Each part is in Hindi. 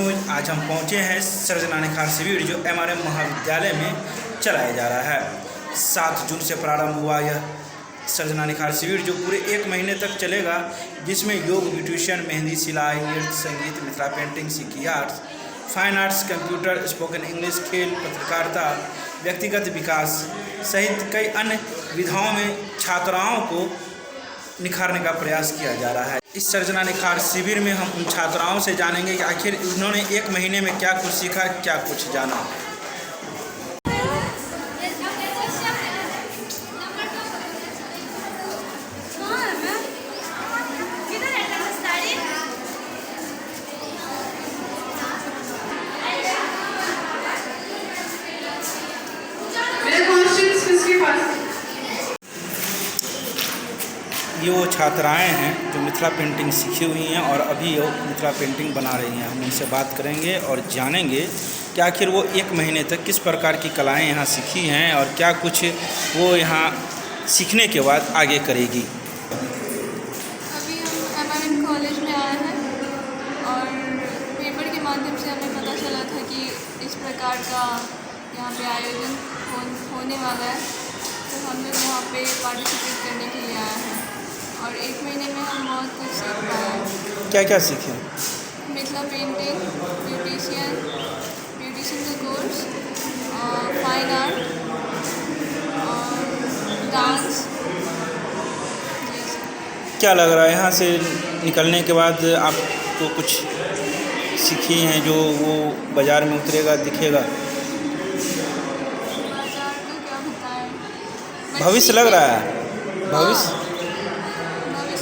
न्यूज़। आज हम पहुंचे हैं सर्जना निखार शिविर जो MRM महाविद्यालय में चलाया जा रहा है। 7 जून से प्रारंभ हुआ यह सर्जना निखार शिविर जो पूरे 1 महीने तक चलेगा, जिसमें योग, ब्यूटिशियन, मेहंदी, सिलाई, नृत्य, संगीत, Mithila painting, Sikki arts, fine arts, computer, spoken English, खेल, पत्रकारिता, व्यक्तिगत विकास सहित कई अन्य विधाओं में छात्राओं को निखारने का प्रयास किया जा रहा है। इस सर्जना निखार शिविर में हम उन छात्राओं से जानेंगे कि आखिर उन्होंने 1 महीने में क्या कुछ सीखा, क्या कुछ जाना। ये वो छात्राएं हैं जो मिथिला पेंटिंग सीखी हुई हैं और अभी वो मिथिला पेंटिंग बना रही हैं। हम उनसे बात करेंगे और जानेंगे कि आखिर वो 1 महीने तक किस प्रकार की कलाएं यहाँ सीखी हैं और क्या कुछ वो यहाँ सीखने के बाद आगे करेगी। अभी हम MRM कॉलेज में आए हैं और पेपर के माध्यम से हमें पता चला था कि इस प्रकार का यहाँ पे आयोजन होने वाला है, तो हम लोग वहाँ पे पार्टिसिपेट करने के लिए आए हैं और 1 महीने में हम बहुत कुछ सीख पाए। क्या क्या सीखे? मिथिला पेंटिंग, ब्यूटिशियन का कोर्स, फाइन आर्ट और डांस। क्या लग रहा है यहाँ से निकलने के बाद आपको कुछ सीखी हैं जो वो बाज़ार में उतरेगा, दिखेगा? बाजार का क्या बताएं, भविष्य लग रहा है? भविष्य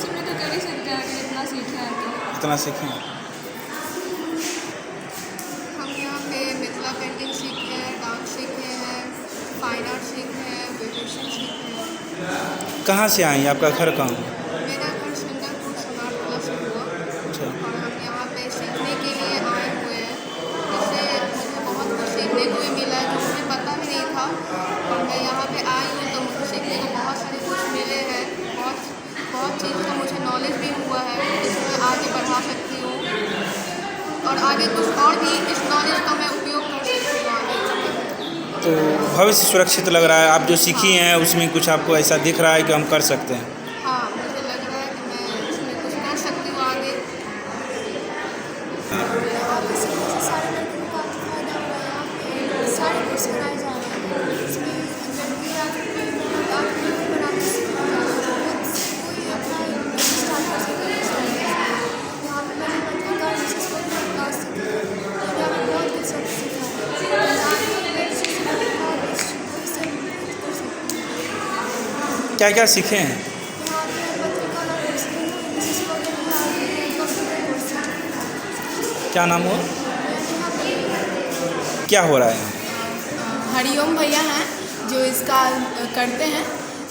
में तो कर ही सकते हैं अगर इतना सीखे हैं तो। इतना सीखें। हम यहाँ पे मिथिला पेंटिंग सीखे हैं, डांस सीखे हैं, फाइन आर्ट सीखे हैं, ब्यूटिशियन सीखे हैं। कहाँ से आई? आपका घर कहाँ? मेरा घर सुंदरपुर समाटोला से हुआ। अच्छा। और हम यहाँ पे सीखने के लिए आए हुए हैं, जिससे मुझे बहुत कुछ सीखने को भी मिला है जो मुझे पता भी नहीं था। और मैं यहाँ पे आई हूँ तो मुझे सीखने को बहुत सारे कुछ मिले हैं, बहुत चीज़ का मुझे नॉलेज भी हुआ है जिसे मैं आगे बढ़ा सकती हूँ और आगे कुछ और भी इस नॉलेज का मैं उपयोग कर सकती हूँ आगे। तो भविष्य सुरक्षित लग रहा है? आप जो सीखी हैं उसमें कुछ आपको ऐसा दिख रहा है कि हम कर सकते हैं? हाँ, मुझे लग रहा है कि मैं इसमें कुछ कर सकती हूँ आगे। सारे लड़कों को काफ़ी फायदा हो रहा है। यहाँ पे सारे कोर्स कराए जा रहे हैं, इसमें लड़की आगे बनाने सीखना कोई अपना स्टार्ट कर सकता है। यहाँ पे मैंने पत्रकार क्लास सीखी, मैंने बहुत कुछ सब सीखा है। क्या क्या सीखे हैं? यहाँ पे पत्रकार कोर्स कंप्यूटर कोर्स। क्या नाम हो? क्या हो रहा है? हरिओम भैया हैं जो इसका करते हैं,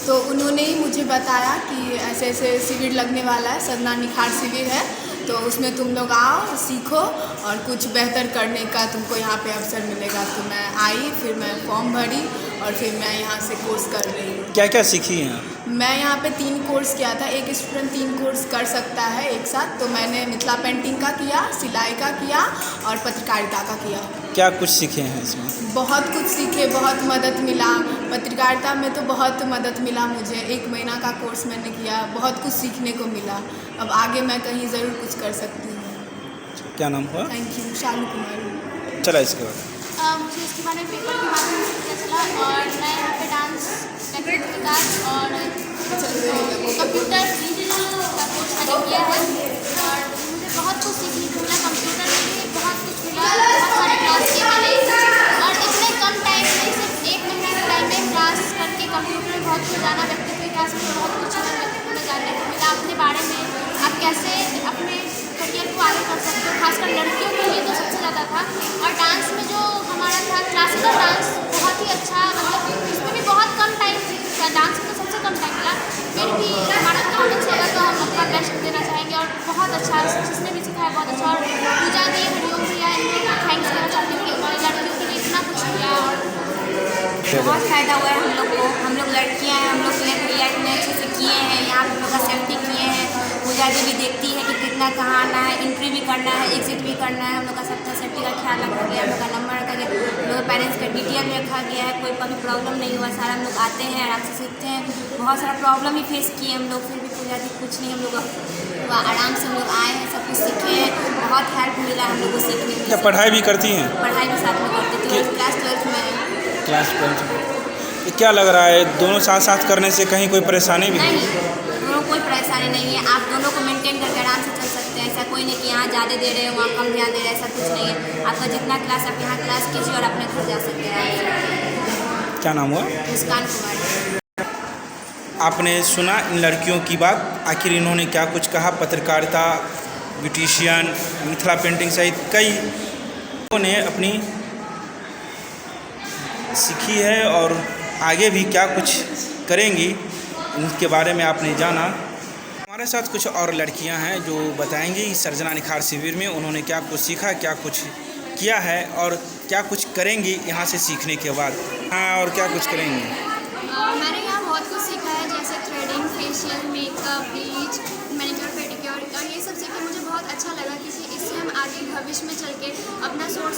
तो उन्होंने ही मुझे बताया कि ऐसे ऐसे शिविर लगने वाला है, सर्जना निखार शिविर है, तो उसमें तुम लोग आओ, सीखो और कुछ बेहतर करने का तुमको यहाँ पे अवसर मिलेगा। तो मैं आई, फिर मैं फॉर्म भरी और फिर मैं यहाँ से कोर्स कर रही हूँ। क्या क्या सीखी हैं? मैं यहाँ पे 3 कोर्स किया था। एक स्टूडेंट 3 कोर्स कर सकता है एक साथ, तो मैंने मिथिला पेंटिंग का किया, सिलाई का किया और पत्रकारिता का किया। क्या कुछ सीखे हैं इसमें? बहुत कुछ सीखे, बहुत मदद मिला। पत्रकारिता में तो बहुत मदद मिला मुझे। 1 महीना का कोर्स मैंने किया, बहुत कुछ सीखने को मिला। अब आगे मैं कहीं ज़रूर कुछ कर सकती हूँ। क्या नाम हुआ? Thank you. शालू कुमारी। चला इसके बाद मुझे इसके बारे में पेपर के माध्यम से पता चला और मैं यहाँ पे डांस, व्यक्तिगत विकास और कंप्यूटर का कोर्स मैंने किया है और मुझे बहुत कुछ सीखने को मिला। कंप्यूटर में भी बहुत कुछ मिला, बहुत सारे क्लास के मिले और इतने कम टाइम में, सिर्फ 1 महीने के टाइम में क्लास करके कंप्यूटर में बहुत कुछ जाना, व्यक्तिगत विकास में बहुत कुछ हमें जानने को मिला अपने बारे में। आप कैसे अपने करियर को आगे कर सकते हो, खासकर लड़कियों के लिए तो सबसे ज़्यादा था। और डांस में जो हमारा था क्लासिकल डांस, बहुत ही अच्छा, मतलब इसमें भी बहुत कम टाइम था, डांस में तो सबसे कम टाइम मिला, फिर भी हमारा बहुत अच्छा लगा, तो हम अपना बेस्ट देना चाहेंगे और बहुत अच्छा जिसने भी सिखाया बहुत अच्छा। और पूजा दी, हरिओम भैया, इनको थैंक्स करना चाहती हूँ कि उन्होंने लड़कियों के लिए इतना कुछ किया और बहुत फ़ायदा हुआ है हम लोग को। हम लोग लड़कियाँ हैं, हम लोग के लिए भैया इतने अच्छे से किए हैं, यहाँ पर लोग का सेफ्टी किए हैं। पूजा जी भी देखती है कि कितना कहाँ आना है, एंट्री भी करना है, एग्जिट भी करना है, हम लोग का सब ध्यान रखा गया है, कोई कभी प्रॉब्लम नहीं हुआ। सारा हम लोग आते हैं, आराम से सीखते हैं। बहुत सारा प्रॉब्लम ही फेस किए हम लोग, फिर भी कोई ज़्यादा कुछ नहीं, हम लोग आराम से हम लोग आए हैं, सब कुछ सीखे हैं। बहुत हेल्प मिला हम लोग को सीखने में। क्या पढ़ाई भी करती हैं? पढ़ाई भी साथ में करते थे, क्लास 12 में है। क्लास 12 में। तो क्या लग रहा है, दोनों साथ साथ करने से कहीं कोई परेशानी भी नहीं, दोनों कोई परेशानी नहीं है। आप दोनों को मेंटेन करके आराम से चल सकते हैं। ऐसा कोई नहीं कि यहाँ ज़्यादा दे रहे हो, वहाँ कम ध्यान दे रहे हैं, ऐसा कुछ नहीं है। आपका जितना क्लास, आप यहाँ क्लास कीजिए और अपने घर जा सकते हैं। क्या नाम हुआ? मुस्कान कुमारी। आपने सुना इन लड़कियों की बात, आखिर इन्होंने क्या कुछ कहा। पत्रकारिता, ब्यूटिशियन, मिथिला पेंटिंग सहित कई लोगों ने अपनी सीखी है और आगे भी क्या कुछ करेंगी इनके बारे में आपने जाना। हमारे साथ कुछ और लड़कियां हैं जो बताएंगी सर्जना निखार शिविर में उन्होंने क्या कुछ सीखा, क्या कुछ किया है और क्या कुछ करेंगी यहाँ से सीखने के बाद। हाँ, और क्या कुछ करेंगी? मैंने यहाँ बहुत कुछ सीखा है, जैसे threading, facial, makeup, bleach, manicure, pedicure, और ये सब सीख के मुझे बहुत अच्छा लगा क्योंकि इससे हम आगे भविष्य में चल के अपना सोर्स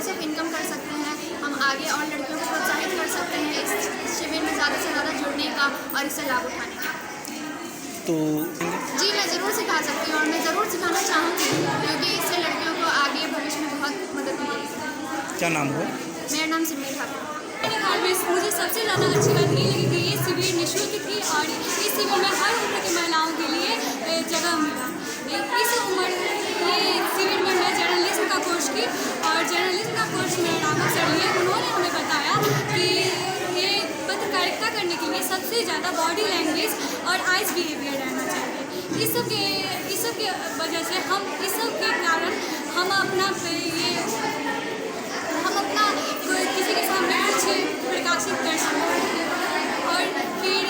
ऑफ इनकम कर सकते हैं। हम आगे और लड़कियों को प्रोत्साहित कर सकते हैं इस शिविर में ज़्यादा से ज़्यादा जुड़ने का और इससे लाभ उठाने का। तो जी, मैं ज़रूर सिखा सकती हूँ और मैं ज़रूर सिखाना चाहूँगी क्योंकि इससे लड़कियों को आगे भविष्य में बहुत मदद मिलेगी। क्या नाम हुआ? मेरा नाम सिमरन ठाकुर। मुझे सबसे ज़्यादा अच्छी बात ये लगी कि ये शिविर निःशुल्क थी और इस शिविर में हर उम्र की महिलाओं के लिए जगह मिला। इस उम्र ये शिविर में मैं जर्नलिज्म का कोर्स की और जर्नलिज्म का कोर्स में राघव सर लिए। उन्होंने हमें बताया कि ये पत्रकारिता करने के लिए सबसे ज़्यादा बॉडी लैंग्वेज और आइज बिहेवियर रहना चाहिए। इस सब के वजह से इस सब के कारण हम अपना किसी के सामने कुछ प्रकाशित कर सकते हैं। और फिर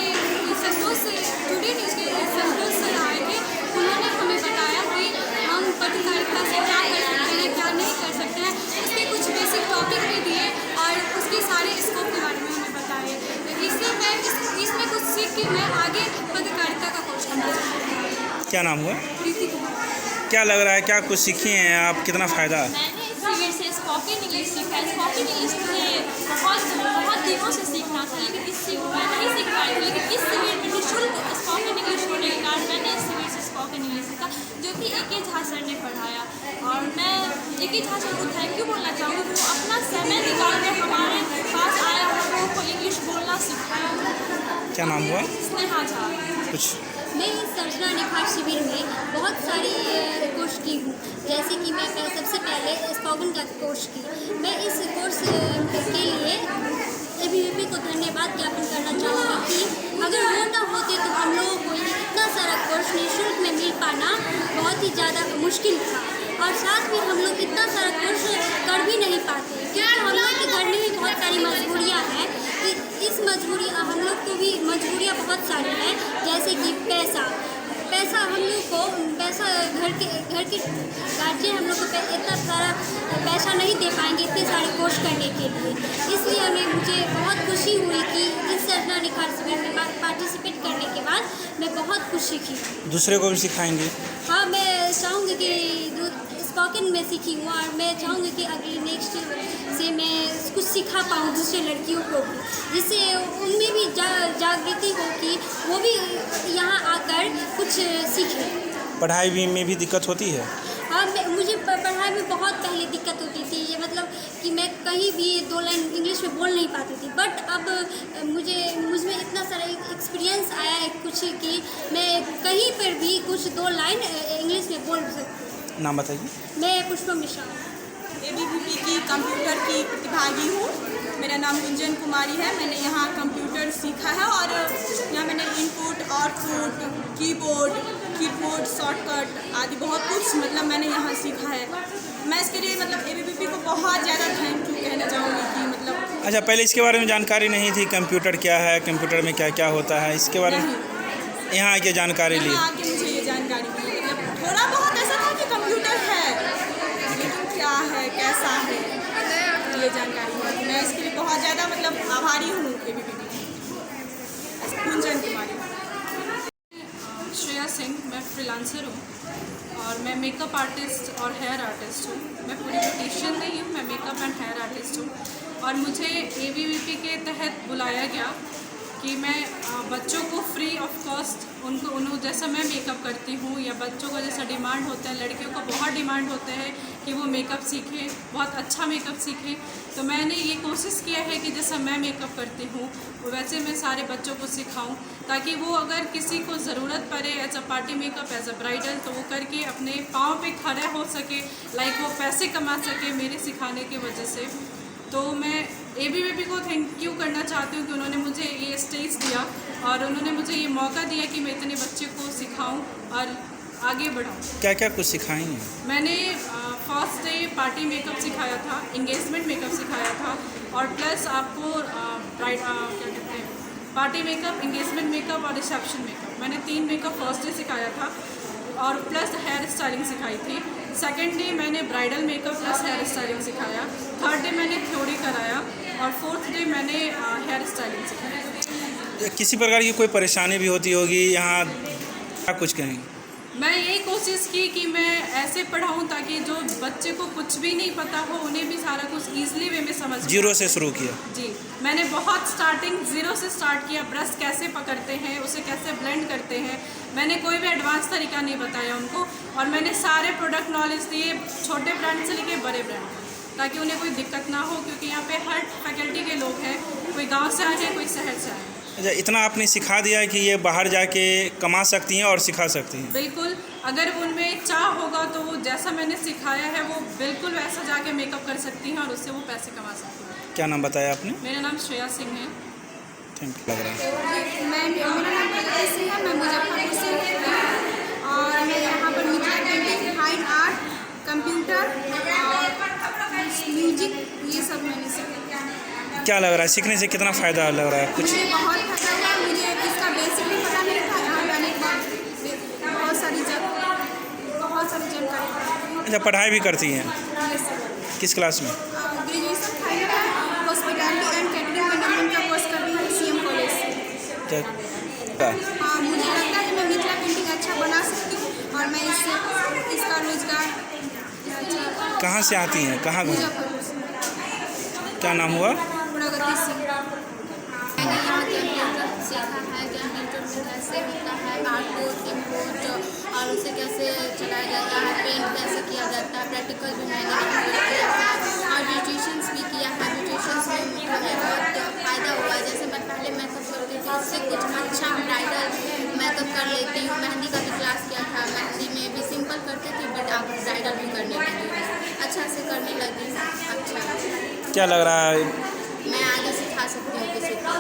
संतोष से जुड़े न्यूज़ के संतोष सर आए थे, उन्होंने हमें बताया कि हम पत्रकारिता से क्या कर सकते हैं, क्या नहीं कर सकते हैं। उसके कुछ बेसिक टॉपिक भी दिए और उसके सारे स्कोप के बारे में हमें बताए। इससे मैं इसमें कुछ सीख के मैं आगे पत्रकारिता का कोर्स करना चाहती हूँ। क्या नाम हुआ? प्रीति कुमार। क्या लग रहा है, क्या कुछ सीखी हैं आप, कितना फ़ायदा? मैंने इस शिविर से स्पोकन इंग्लिश सीखा है। स्पोकन इंग्लिश मुझे बहुत दिनों से सीखना था, लेकिन इस शिविर में नहीं सीख पाई थी। लेकिन इस शिविर में निःशुल्क स्पोकन इंग्लिश होने के कारण मैंने इस शिविर से स्पोकन इंग्लिश सीखा, जो कि ए.के. झा सर ने पढ़ाया। और मैं ए.के. झा सर को थैंक यू बोलना चाहूँगी, वो अपना समय निकाल कर हमारे पास आया और लोगों को इंग्लिश बोलना सिखाया। क्या नाम हुआ? स्नेहा झा। कुछ मैं इस सर्जना निखार शिविर में बहुत सारी कोर्स की हूँ। जैसे कि मैं सबसे पहले स्पोकन का कोर्स की। मैं इस कोर्स के लिए ABVP को धन्यवाद ज्ञापन करना चाहूँगी कि अगर वो ना होते तो हम लोगों को इतना सारा कोर्स निःशुल्क में मिल पाना बहुत ही ज़्यादा मुश्किल था। और साथ में हम लोग इतना सारा कोर्स कर भी नहीं पाते क्योंकि हम लोग के घर में भी बहुत सारी मजबूरियाँ हैं। इस हम लोग को भी मजबूरियाँ बहुत सारी हैं, जैसे कि पैसा हम लोग को घर के गार्जियन हम लोग को इतना सारा पैसा नहीं दे पाएंगे इतने सारे कोर्स करने के लिए। इसलिए मुझे बहुत खुशी हुई कि इस सर्जना निखार शिविर में पार्टिसिपेट करने के बाद मैं बहुत कुछ सीखी। दूसरे को भी सिखाएंगे? हाँ, मैं चाहूँगी कि स्पोकन में सीखी हूँ और मैं चाहूँगी कि अगले नेक्स्ट से मैं कुछ सिखा पाऊँ दूसरे लड़कियों को भी, जिससे उनमें भी जागृति हो कि वो भी यहाँ आकर कुछ सीखें। पढ़ाई में भी दिक्कत होती है? हाँ, मुझे पढ़ाई में बहुत पहले दिक्कत होती थी। ये मतलब कि मैं कहीं भी 2 लाइन इंग्लिश में बोल नहीं पाती थी, बट अब मुझमें इतना सारा एक्सपीरियंस आया है कुछ कि मैं कहीं पर भी कुछ 2 लाइन इंग्लिश में बोल सकती हूँ। नाम बताइए। मैं पुष्पा मिश्रा ABVP की कंप्यूटर की प्रतिभागी हूँ। मेरा नाम गुंजन कुमारी है। मैंने यहाँ कंप्यूटर सीखा है और यहाँ मैंने इनपुट, आउटपुट, कीबोर्ड, शॉर्टकट आदि बहुत कुछ मतलब मैंने यहाँ सीखा है। मैं इसके लिए मतलब ABVP को बहुत ज़्यादा थैंक यू कहना चाहूँगी कि मतलब। अच्छा, पहले इसके बारे में जानकारी नहीं थी, कंप्यूटर क्या है, कंप्यूटर में क्या क्या होता है, इसके बारे में यहाँ आके जानकारी ली? यहाँ आके मुझे ये जानकारी मिली। मतलब थोड़ा बहुत ऐसा था कि कंप्यूटर है, लेकिन क्या है, कैसा है, ये जानकारी मिली। मैं इसके लिए बहुत ज़्यादा मतलब आभारी हूँ ABVP। गुंजन कुमारी। श्रेया सिंह, मैं फ्रीलांसर हूँ और मैं मैं मेकअप आर्टिस्ट और हेयर आर्टिस्ट हूँ। मैं पूरी ब्यूटिशियन नहीं हूँ, मैं मेकअप एंड हेयर आर्टिस्ट हूँ। और मुझे ABVP के तहत बुलाया गया कि मैं बच्चों को फ्री ऑफ कॉस्ट उनको जैसा मैं मेकअप करती हूँ या बच्चों का जैसा डिमांड होता है, लड़कियों का बहुत डिमांड होता है कि वो मेकअप सीखें, बहुत अच्छा मेकअप सीखें। तो मैंने ये कोशिश किया है कि जैसा मैं मेकअप करती हूँ वैसे मैं सारे बच्चों को सिखाऊं, ताकि वो अगर किसी को ज़रूरत पड़े as a party makeup, as a bridal, तो वो करके अपने पाँव पे खड़ा हो सके, लाइक वो पैसे कमा सके मेरे सिखाने की वजह से। तो मैं ABVP को थैंक यू करना चाहती हूँ कि उन्होंने मुझे ये स्टेज दिया और उन्होंने मुझे ये मौका दिया कि मैं इतने बच्चे को सिखाऊं और आगे बढ़ाऊं। क्या क्या कुछ सिखाई हैं? मैंने फर्स्ट डे पार्टी मेकअप सिखाया था, इंगेजमेंट मेकअप सिखाया था और प्लस आपको क्या कहते हैं, पार्टी मेकअप, इंगेजमेंट मेकअप और रिसेप्शन मेकअप, मैंने 3 मेकअप फर्स्ट डे सिखाया था और प्लस हेयर स्टाइलिंग सिखाई थी। सेकेंड डे मैंने bridal makeup plus hair styling सिखाया। थर्ड डे मैंने थ्योरी कराया और फोर्थ डे मैंने हेयर स्टाइलिंग सिखाया। किसी प्रकार की कोई परेशानी भी होती होगी यहाँ, क्या कुछ कहेंगे? मैं यही कोशिश की कि मैं ऐसे पढ़ाऊँ ताकि जो बच्चे को कुछ भी नहीं पता हो उन्हें भी सारा कुछ ईजिली वे में समझ। जीरो से शुरू किया? जी, मैंने बहुत स्टार्टिंग ज़ीरो से स्टार्ट किया। ब्रश कैसे पकड़ते हैं, उसे कैसे ब्लेंड करते हैं, मैंने कोई भी एडवांस तरीका नहीं बताया उनको और मैंने सारे प्रोडक्ट नॉलेज दिए, छोटे ब्रांड से लेके बड़े ब्रांड, ताकि उन्हें कोई दिक्कत ना हो, क्योंकि यहाँ पे हर फैकल्टी के लोग हैं, कोई गाँव से आए हैं, कोई शहर से आए हैं। अच्छा, इतना आपने सिखा दिया है कि ये बाहर जाके कमा सकती हैं और सिखा सकती हैं? बिल्कुल, अगर उनमें चाह होगा तो वो जैसा मैंने सिखाया है वो बिल्कुल वैसा जाके मेकअप कर सकती हैं और उससे वो पैसे कमा सकती हैं। क्या नाम बताया आपने? मेरा नाम श्रेया सिंह है। Thank you. लग रहा है मेरा नाम प्रगति सिंह है, मैं मुजफ्फरपुर से हूँ और मैं यहाँ पर Mithila painting, fine art, computer और म्यूजिक, ये सब मैंने सीखा। क्या लग रहा है, सीखने से कितना फ़ायदा लग रहा है? कुछ मुझे बहुत फ़ायदा हुआ, मुझे इसका बेसिक भी पता नहीं था, यहाँ आने के बाद बहुत सारी जानकारी। अच्छा, पढ़ाई भी करती हैं? किस क्लास में? ग्रेजुएशन फाइनल है, हॉस्पिटैलिटी एंड कैटरिंग मैनेजमेंट का कोर्स कर रही हूँ CM कॉलेज से। क्या? हाँ, मुझे लगता है कि मैं मिथिला पेंटिंग अच्छा बना सकती हूँ और मैं इसका रोजगार। कहाँ से आती हैं, कहाँ घूम? मुजफ्फरपुर से। क्या नाम हुआ? प्रगति सिंह। मैंने यहाँ कंप्यूटर सीखा है, कंप्यूटर में कैसे होता है आउटपुट इनपुट और उसे कैसे चलाया जाता है, पेंट कैसे किया जाता है, प्रैक्टिकल भी मैंने किया है और ब्यूटिशियंस भी किया है। ब्यूटिशियंस में मुझे बहुत फ़ायदा हुआ, जैसे मैं पहले मेकअप करती थी, उससे कुछ अच्छा ब्राइडल मेकअप कर लेती हूँ। मेहंदी का भी क्लास किया था, मेहंदी में भी सिंपल करती थी बट अब ब्राइडल भी करने लगी, अच्छा से करने लगी। अच्छा, क्या लग रहा है? मैं आगे सिखा सकती हूँ किसी को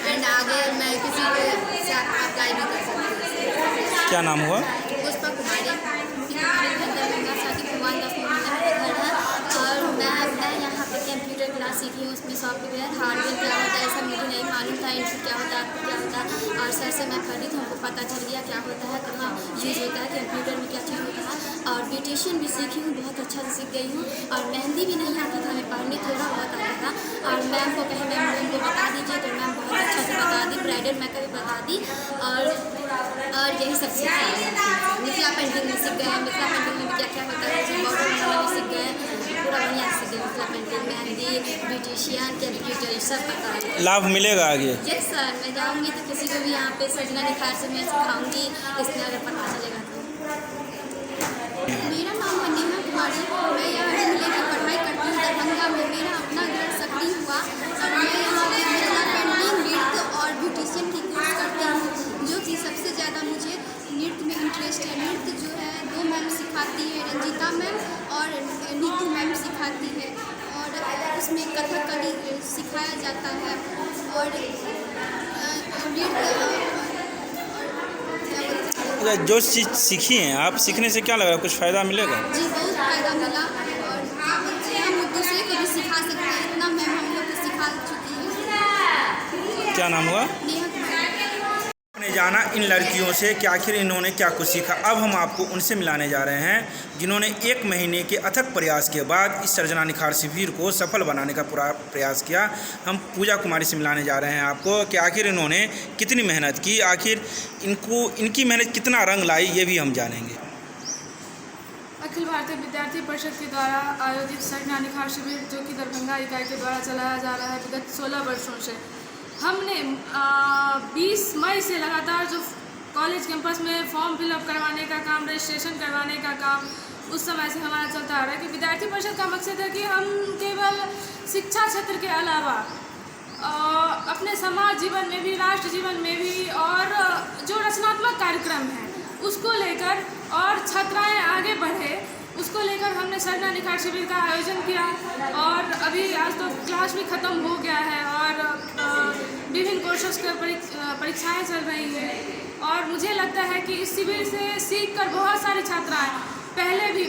एंड आगे मैं किसी को से अप्लाई भी कर सकती हूँ। क्या नाम हुआ? पुष्पा कुमारी, शादी भगवान दास मोहल्ला में घर है और मैं यहाँ पे कंप्यूटर क्लास सीखी हूँ। उसमें सॉफ्टवेयर हार्डवेयर क्या होता है ऐसा मुझे नहीं मालूम था, इनपुट क्या होता है, क्या होता है और सर से मैं पढ़ी तो हमको पता चल गया क्या होता है, कहाँ यूज़ होता है, कंप्यूटर में क्या चीज़ होता है। और ब्यूटिशियन भी सीखी हूँ, बहुत अच्छा से सीख गई हूँ और मेहंदी भी नहीं आता था, मैं पढ़ने थोड़ा बहुत आता था और मैम को कहे मैम उनको बता दीजिए तो मैम बहुत अच्छा से बता दी, ब्राइडल मेकअप भी बता दी और यही सब सीखा। मिथिला पेंटिंग में सीख गए, मिथिला पेंटिंग में क्या क्या होता है बॉर्डर बनाना भी सीख गए, पूरा बढ़िया सीख गए। Mithila painting, mehndi, beautician, computer सब पता है। लाभ मिलेगा आगे? यस सर, मैं जाऊँगी तो किसी को भी यहाँ पे सजना निखार से मैं सिखाऊँगी, इसमें अगर पता चलेगा तो। मेरा नाम नेहा कुमारी, मैं यहाँ जिले की पढ़ाई करती हूँ दरभंगा में। मेरा अपना घर सक्रिय हुआ और मैं यहाँ पे मिथिला पेंटिंग, नृत्य और ब्यूटिशियन की कोर्स करती हूँ, जो कि सबसे ज़्यादा मुझे नृत्य में इंटरेस्ट है। नृत्य जो है 2 मैम सिखाती है, रंजीता मैम और नीतू मैम सिखाती है और उसमें कथकली सिखाया जाता है और अच्छा, जो चीज़ सीखी हैं आप, सीखने से क्या लग रहा है, कुछ फ़ायदा मिलेगा? जी, बहुत फ़ायदा मिला और हम दूसरे को भी सिखा सकते हैं, इतना मैम हम लोग को सिखा चुकी है। क्या नाम हुआ? नेहा कुमारी। आपने जाना इन लड़कियों से कि आखिर इन्होंने क्या कुछ सीखा। अब हम आपको उनसे मिलाने जा रहे हैं जिन्होंने 1 महीने के अथक प्रयास के बाद इस सर्जना निखार शिविर को सफल बनाने का पूरा प्रयास किया। हम पूजा कुमारी से मिलाने जा रहे हैं आपको कि आखिर इन्होंने कितनी मेहनत की, आखिर इनकी मेहनत कितना रंग लाई, ये भी हम जानेंगे। अखिल भारतीय विद्यार्थी परिषद के द्वारा आयोजित सरना निखार शिविर जो कि दरभंगा इकाई के द्वारा चलाया जा रहा है विगत 16 वर्षों से। हमने 20 मई से लगातार जो कॉलेज कैंपस में फॉर्म फिलअप करवाने का काम, रजिस्ट्रेशन करवाने का काम उस समय से हमारा चलता आ रहा है कि विद्यार्थी परिषद का मकसद है कि हम केवल शिक्षा क्षेत्र के अलावा अपने समाज जीवन में भी, राष्ट्र जीवन में भी और जो रचनात्मक कार्यक्रम है उसको लेकर और छात्राएं आगे बढ़े उसको लेकर हमने सरना निखार शिविर का आयोजन किया। और अभी आज तो क्लास भी ख़त्म हो गया है और विभिन्न कोर्सेस की परीक्षाएं चल रही हैं और मुझे लगता है कि इस शिविर से सीख कर बहुत सारी छात्राएं पहले भी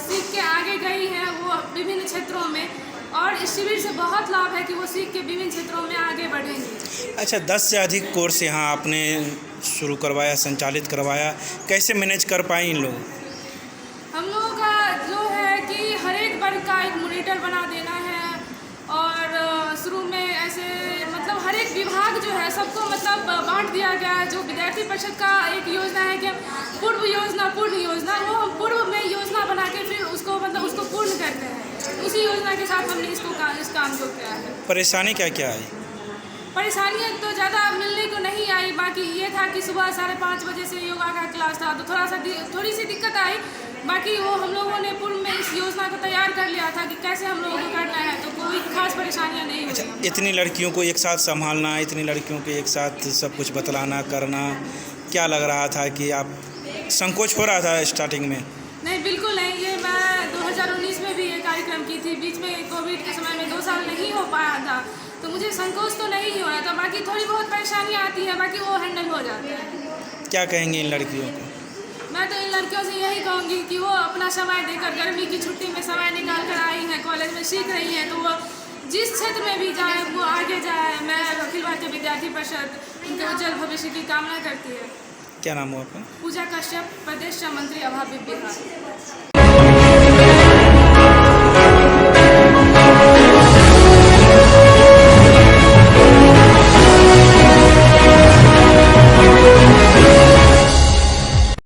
सीख के आगे गई हैं वो विभिन्न क्षेत्रों में, और इस शिविर से बहुत लाभ है कि वो सीख के विभिन्न क्षेत्रों में आगे बढ़ेंगे। अच्छा, 10 से अधिक कोर्स यहाँ आपने शुरू करवाया, संचालित करवाया, कैसे मैनेज कर पाए इन लोग? हम लोगों का जो है कि हर एक वर्ग का एक मॉनिटर बना देना है और शुरू में ऐसे मतलब हर एक विभाग जो है सबको मतलब बांट दिया गया है। जो विद्यार्थी परिषद का एक योजना है कि पूर्व योजना वो हम पूर्व में योजना बना के फिर उसको मतलब उसको पूर्ण करते हैं। उसी योजना के साथ हमने इस काम को किया है। परेशानी क्या क्या आई? परेशानियाँ तो ज़्यादा मिलने को नहीं आई, बाकी ये था कि सुबह 5:30 बजे से योगा का क्लास था तो थोड़ी सी दिक्कत आई। बाकी वो हम लोगों ने पूर्व में इस योजना को तैयार कर लिया था कि कैसे हम लोगों को करना है, तो कोई खास परेशानियाँ नहीं हुई। अच्छा, इतनी लड़कियों को एक साथ संभालना, इतनी लड़कियों को एक साथ सब कुछ बतलाना करना, क्या लग रहा था कि आप संकोच हो रहा था स्टार्टिंग में? नहीं, बिल्कुल नहीं। ये मैं 2019 में भी ये कार्यक्रम की थी, बीच में कोविड के समय में 2 साल नहीं हो पाया था तो मुझे संकोच तो नहीं हो रहा था। बाकी थोड़ी बहुत परेशानियाँ आती हैं, बाकी वो हैंडल हो जाते हैं। क्या कहेंगे इन लड़कियों को? मैं तो इन लड़कियों से यही कहूँगी कि वो अपना समय देकर गर्मी की छुट्टी में समय निकाल कर आई हैं, कॉलेज में सीख रही हैं, तो वो जिस क्षेत्र में भी जाए वो आगे जाए। मैं अखिल भारतीय विद्यार्थी परिषद उनके उज्जवल भविष्य की कामना करती है। क्या नाम हो आपका? पूजा कश्यप, प्रदेश मंत्री अभावी बिहार।